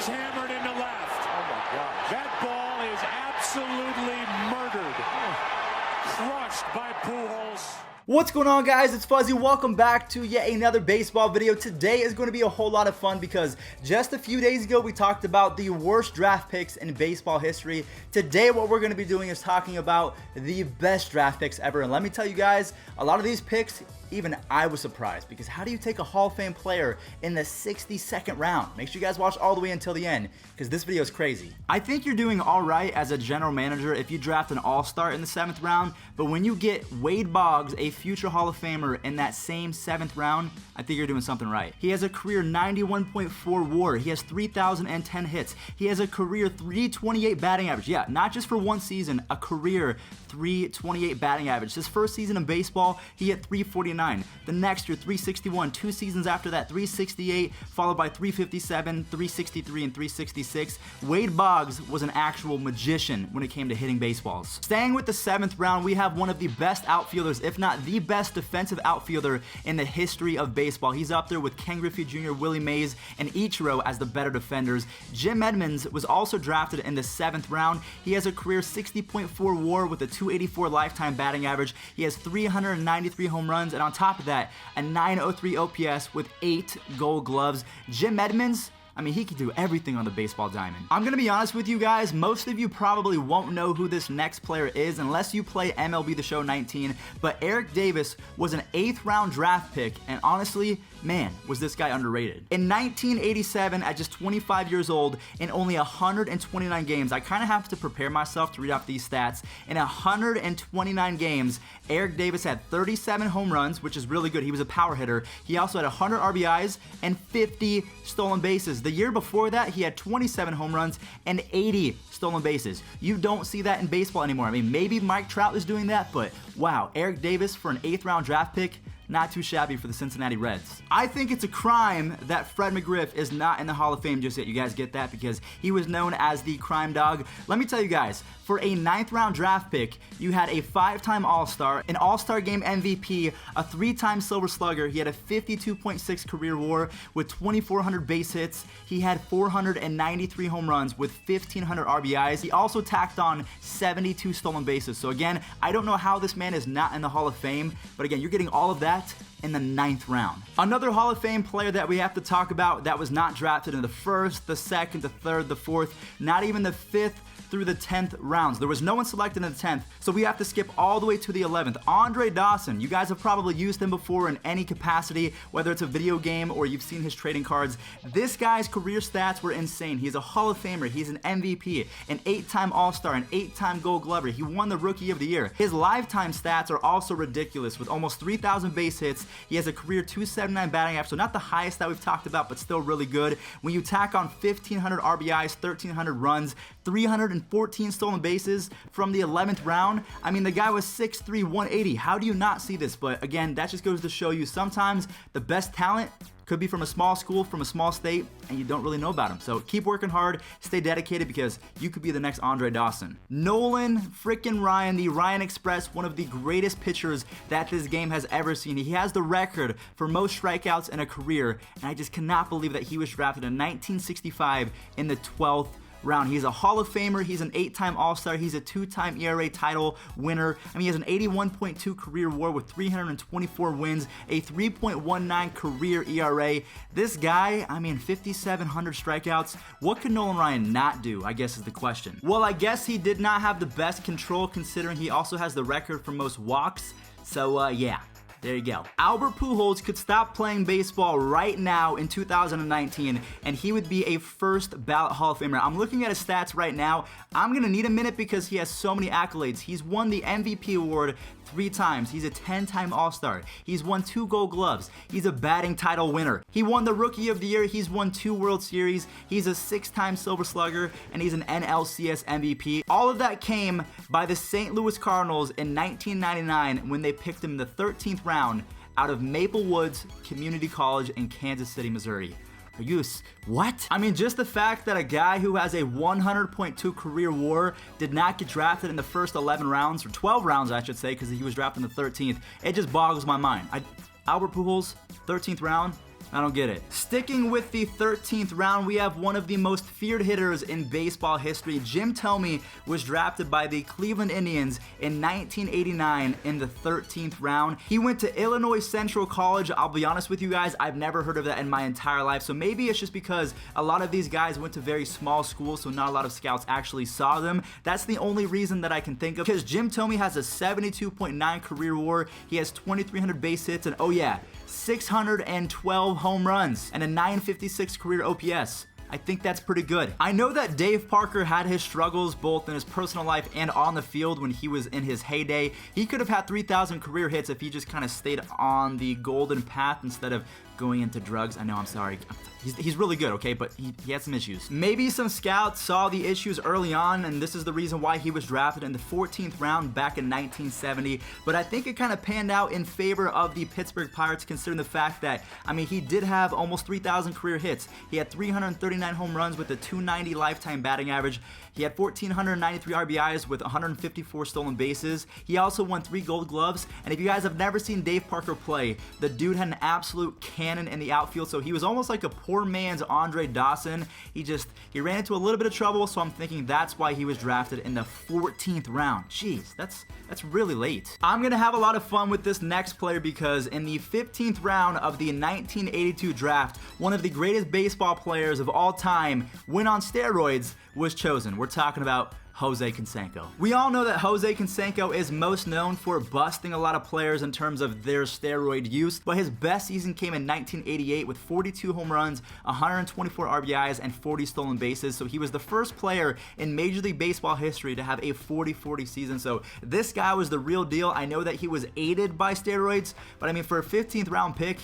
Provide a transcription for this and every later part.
is hammered into left. Oh my gosh. That ball is absolutely murdered. Crushed by Pujols. What's going on, guys? It's Fuzzy. Welcome back to yet another baseball video. Today is going to be a whole lot of fun because just a few days ago we talked about the worst draft picks in baseball history. Today what we're going to be doing is talking about the best draft picks ever. And let me tell you guys, a lot of these picks, even I was surprised, because how do you take a Hall of Fame player in the 62nd round? Make sure you guys watch all the way until the end, because this video is crazy. I think you're doing all right as a general manager if you draft an all-star in the 7th round, but when you get Wade Boggs, a future Hall of Famer, in that same 7th round, I think you're doing something right. He has a career 91.4 WAR. He has 3,010 hits. He has a career 328 batting average. Yeah, not just for one season, a career 328 batting average. His first season in baseball, he hit 349. The next year, 361. 2 seasons after that, 368, followed by 357, 363, and 366. Wade Boggs was an actual magician when it came to hitting baseballs. Staying with the 7th round, we have one of the best outfielders, if not the best defensive outfielder in the history of baseball. He's up there with Ken Griffey Jr., Willie Mays, and Ichiro as the better defenders. Jim Edmonds was also drafted in the 7th round. He has a career 60.4 WAR with a 284 lifetime batting average. He has 393 home runs, and on top of that, a 903 OPS with 8 Gold Gloves. Jim Edmonds, I mean, he can do everything on the baseball diamond. I'm gonna be honest with you guys, most of you probably won't know who this next player is unless you play MLB The Show 19, but Eric Davis was an 8th round draft pick, and honestly, man, was this guy underrated. In 1987, at just 25 years old, in only 129 games, I kind of have to prepare myself to read off these stats. In 129 games, Eric Davis had 37 home runs, which is really good. He was a power hitter. He also had 100 RBIs and 50 stolen bases. The year before that, he had 27 home runs and 80 stolen bases. You don't see that in baseball anymore. I mean, maybe Mike Trout is doing that, but wow, Eric Davis for an 8th round draft pick, not too shabby for the Cincinnati Reds. I think it's a crime that Fred McGriff is not in the Hall of Fame just yet. You guys get that? Because he was known as the crime dog. Let me tell you guys, for a 9th round draft pick, you had a 5-time All-Star, an All-Star Game MVP, a 3-time Silver Slugger. He had a 52.6 career WAR with 2,400 base hits. He had 493 home runs with 1,500 RBIs. He also tacked on 72 stolen bases. So again, I don't know how this man is not in the Hall of Fame, but again, you're getting all of that in the 9th round. Another Hall of Fame player that we have to talk about that was not drafted in the 1st, the 2nd, the 3rd, the 4th, not even the 5th through the 10th rounds. There was no one selected in the 10th, so we have to skip all the way to the 11th. Andre Dawson, you guys have probably used him before in any capacity, whether it's a video game or you've seen his trading cards. This guy's career stats were insane. He's a Hall of Famer, he's an MVP, an 8-time All-Star, an 8-time Gold Glover. He won the Rookie of the Year. His lifetime stats are also ridiculous with almost 3,000 base hits. He has a career 279 batting average, so not the highest that we've talked about, but still really good. When you tack on 1,500 RBIs, 1,300 runs, 314 stolen bases from the 11th round. I mean, the guy was 6'3", 180. How do you not see this? But again, that just goes to show you sometimes the best talent could be from a small school, from a small state, and you don't really know about him. So keep working hard, stay dedicated, because you could be the next Andre Dawson. Nolan freaking Ryan, the Ryan Express, one of the greatest pitchers that this game has ever seen. He has the record for most strikeouts in a career, and I just cannot believe that he was drafted in 1965 in the 12th round. He's a Hall of Famer. He's an 8-time All-Star. He's a 2-time ERA title winner. I mean, he has an 81.2 career WAR with 324 wins, a 3.19 career ERA. This guy, I mean, 5,700 strikeouts. What could Nolan Ryan not do, I guess is the question. Well, I guess he did not have the best control, considering he also has the record for most walks. So, yeah. There you go. Albert Pujols could stop playing baseball right now in 2019, and he would be a first ballot Hall of Famer. I'm looking at his stats right now. I'm gonna need a minute because he has so many accolades. He's won the MVP award 3 times. He's a 10-time All-Star. He's won 2 Gold Gloves. He's a batting title winner. He won the Rookie of the Year. He's won 2 World Series. He's a 6-time Silver Slugger, and he's an NLCS MVP. All of that came by the St. Louis Cardinals in 1999 when they picked him in the 13th round out of Maple Woods Community College in Kansas City, Missouri. Are you, what? I mean, just the fact that a guy who has a 100.2 career WAR did not get drafted in the first 11 rounds, or 12 rounds I should say, because he was drafted in the 13th, it just boggles my mind. Albert Pujols, 13th round, I don't get it. Sticking with the 13th round, we have one of the most feared hitters in baseball history. Jim Thome was drafted by the Cleveland Indians in 1989 in the 13th round. He went to Illinois Central College. I'll be honest with you guys, I've never heard of that in my entire life, so maybe it's just because a lot of these guys went to very small schools, so not a lot of scouts actually saw them. That's the only reason that I can think of, because Jim Thome has a 72.9 career WAR, he has 2,300 base hits, and oh yeah, 612 home runs and a 956 career OPS. I think that's pretty good. I know that Dave Parker had his struggles both in his personal life and on the field when he was in his heyday. He could have had 3,000 career hits if he just kind of stayed on the golden path instead of going into drugs. I know, I'm sorry. He's really good, okay, but he had some issues. Maybe some scouts saw the issues early on, and this is the reason why he was drafted in the 14th round back in 1970, but I think it kind of panned out in favor of the Pittsburgh Pirates, considering the fact that, I mean, he did have almost 3,000 career hits. He had 339 home runs with a 290 lifetime batting average. He had 1,493 RBIs with 154 stolen bases. He also won 3 Gold Gloves, and if you guys have never seen Dave Parker play, the dude had an absolute cannon in the outfield, so he was almost like a poor man's Andre Dawson. He ran into a little bit of trouble, so I'm thinking that's why he was drafted in the 14th round. Jeez, that's really late. I'm gonna have a lot of fun with this next player because in the 15th round of the 1982 draft, one of the greatest baseball players of all time, when on steroids, was chosen. We're talking about Jose Canseco. We all know that Jose Canseco is most known for busting a lot of players in terms of their steroid use, but his best season came in 1988 with 42 home runs, 124 RBIs, and 40 stolen bases, so he was the first player in Major League Baseball history to have a 40-40 season, so this guy was the real deal. I know that he was aided by steroids, but I mean, for a 15th round pick,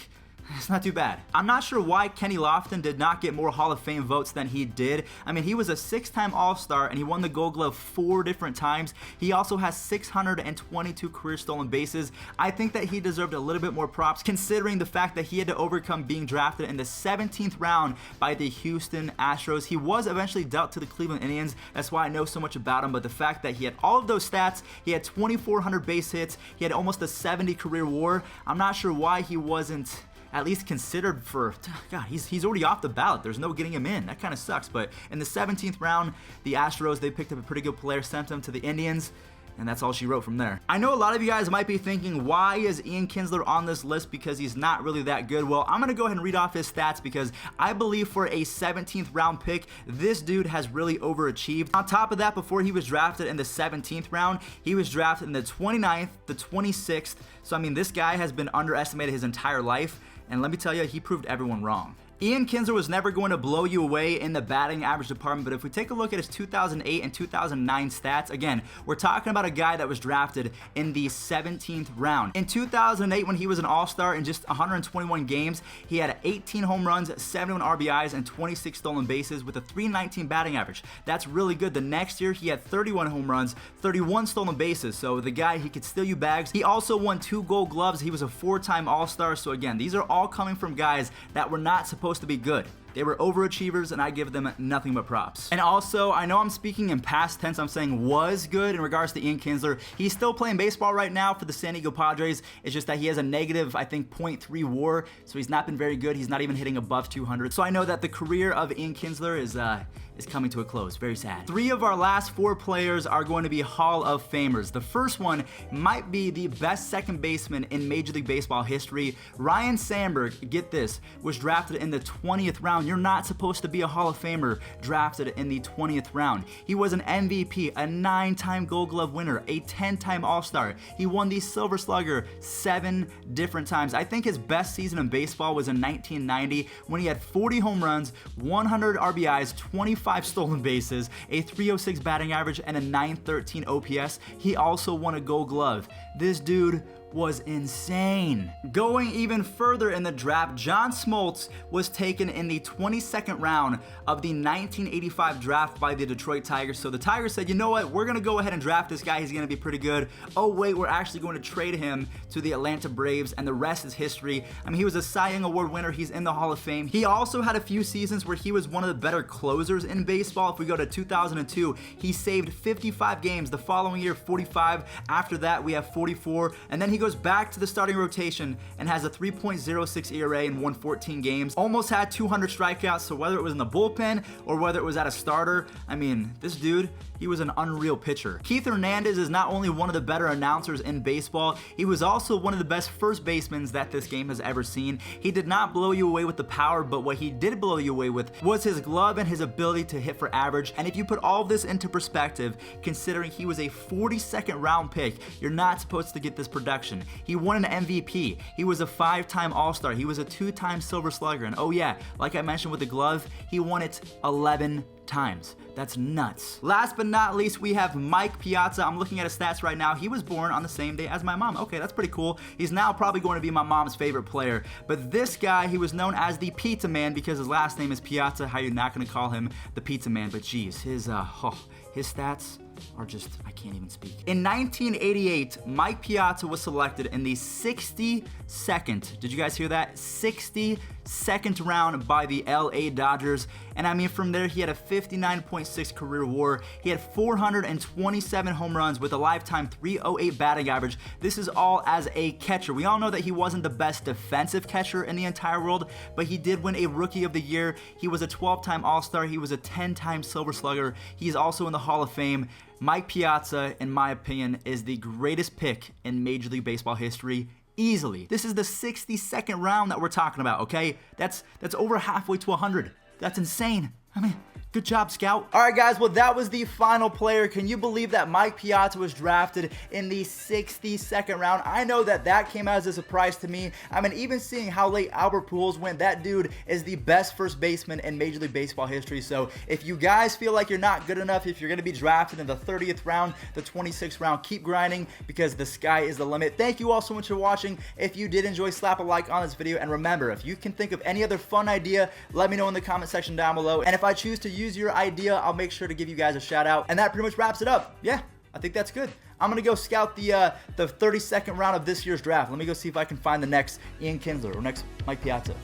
it's not too bad. I'm not sure why Kenny Lofton did not get more Hall of Fame votes than he did. I mean, he was a 6-time All-Star and he won the Gold Glove 4 different times. He also has 622 career stolen bases. I think that he deserved a little bit more props considering the fact that he had to overcome being drafted in the 17th round by the Houston Astros. He was eventually dealt to the Cleveland Indians. That's why I know so much about him, but the fact that he had all of those stats, he had 2,400 base hits, he had almost a 70 career WAR. I'm not sure why he wasn't at least considered for, God, he's already off the ballot. There's no getting him in. That kind of sucks. But in the 17th round, the Astros, they picked up a pretty good player, sent him to the Indians, and that's all she wrote from there. I know a lot of you guys might be thinking, why is Ian Kinsler on this list? Because he's not really that good. Well, I'm gonna go ahead and read off his stats because I believe for a 17th round pick, this dude has really overachieved. On top of that, before he was drafted in the 17th round, he was drafted in the 29th, the 26th. So I mean, this guy has been underestimated his entire life, and let me tell you, he proved everyone wrong. Ian Kinsler was never going to blow you away in the batting average department, but if we take a look at his 2008 and 2009 stats, again, we're talking about a guy that was drafted in the 17th round. In 2008, when he was an All-Star in just 121 games, he had 18 home runs, 71 RBIs, and 26 stolen bases with a .319 batting average. That's really good. The next year, he had 31 home runs, 31 stolen bases, so the guy, he could steal you bags. He also won 2 Gold Gloves. He was a 4-time All-Star, so again, these are all coming from guys that were not supposed to be good. They were overachievers, and I give them nothing but props. And also, I know I'm speaking in past tense. I'm saying was good in regards to Ian Kinsler. He's still playing baseball right now for the San Diego Padres. It's just that he has a negative, I think, .3 WAR, so he's not been very good. He's not even hitting above 200. So I know that the career of Ian Kinsler is coming to a close. Very sad. 3 of our last 4 players are going to be Hall of Famers. The first one might be the best second baseman in Major League Baseball history. Ryne Sandberg, get this, was drafted in the 20th round. You're not supposed to be a Hall of Famer drafted in the 20th round. He was an MVP, a 9-time Gold Glove winner, a 10-time All-Star. He won the Silver Slugger 7 different times. I think his best season in baseball was in 1990 when he had 40 home runs, 100 RBIs, 25 stolen bases, a .306 batting average, and a .913 OPS. He also won a Gold Glove. This dude was insane. Going even further in the draft, John Smoltz was taken in the 22nd round of the 1985 draft by the Detroit Tigers. So the Tigers said, you know what, we're gonna go ahead and draft this guy, he's gonna be pretty good. Oh wait, we're actually going to trade him to the Atlanta Braves, and the rest is history. I mean, he was a Cy Young Award winner, he's in the Hall of Fame. He also had a few seasons where he was one of the better closers in baseball. If we go to 2002, he saved 55 games. The following year, 45. After that, we have 44, and then he he goes back to the starting rotation and has a 3.06 ERA in 114 games. Almost had 200 strikeouts, so whether it was in the bullpen or whether it was at a starter, I mean, this dude, he was an unreal pitcher. Keith Hernandez is not only one of the better announcers in baseball, he was also one of the best first basemen that this game has ever seen. He did not blow you away with the power, but what he did blow you away with was his glove and his ability to hit for average. And if you put all of this into perspective, considering he was a 42nd round pick, you're not supposed to get this production. He won an MVP. He was a 5-time All-Star. He was a 2-time Silver Slugger. And oh yeah, like I mentioned with the glove, he won it 11 times. That's nuts. Last but not least, we have Mike Piazza. I'm looking at his stats right now. He was born on the same day as my mom. Okay, that's pretty cool. He's now probably going to be my mom's favorite player. But this guy, he was known as the Pizza Man because his last name is Piazza. How you're not going to call him the Pizza Man? But geez, his stats are just, I can't even speak. In 1988, Mike Piazza was selected in the 62nd, did you guys hear that? 62nd round by the LA Dodgers. And I mean, from there, he had a 59.6 career WAR. He had 427 home runs with a lifetime 308 batting average. This is all as a catcher. We all know that he wasn't the best defensive catcher in the entire world, but he did win a Rookie of the Year. He was a 12-time All-Star. He was a 10-time Silver Slugger. He's also in the Hall of Fame. Mike Piazza, in my opinion, is the greatest pick in Major League Baseball history. Easily. This is the 62nd round that we're talking about, okay? That's over halfway to 100. That's insane. I mean, good job, Scout. All right, guys, well, that was the final player. Can you believe that Mike Piazza was drafted in the 62nd round? I know that came as a surprise to me. I mean, even seeing how late Albert Pujols went, that dude is the best first baseman in Major League Baseball history. So if you guys feel like you're not good enough, if you're going to be drafted in the 30th round, the 26th round, keep grinding because the sky is the limit. Thank you all so much for watching. If you did enjoy, slap a like on this video. And remember, if you can think of any other fun idea, let me know in the comment section down below. And if I choose to use your idea, I'll make sure to give you guys a shout out. And that pretty much wraps it up. Yeah, I think that's good. I'm gonna go scout the 32nd round of this year's draft. Let me go see if I can find the next Ian Kinsler or next Mike Piazza.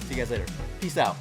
See you guys later. Peace out.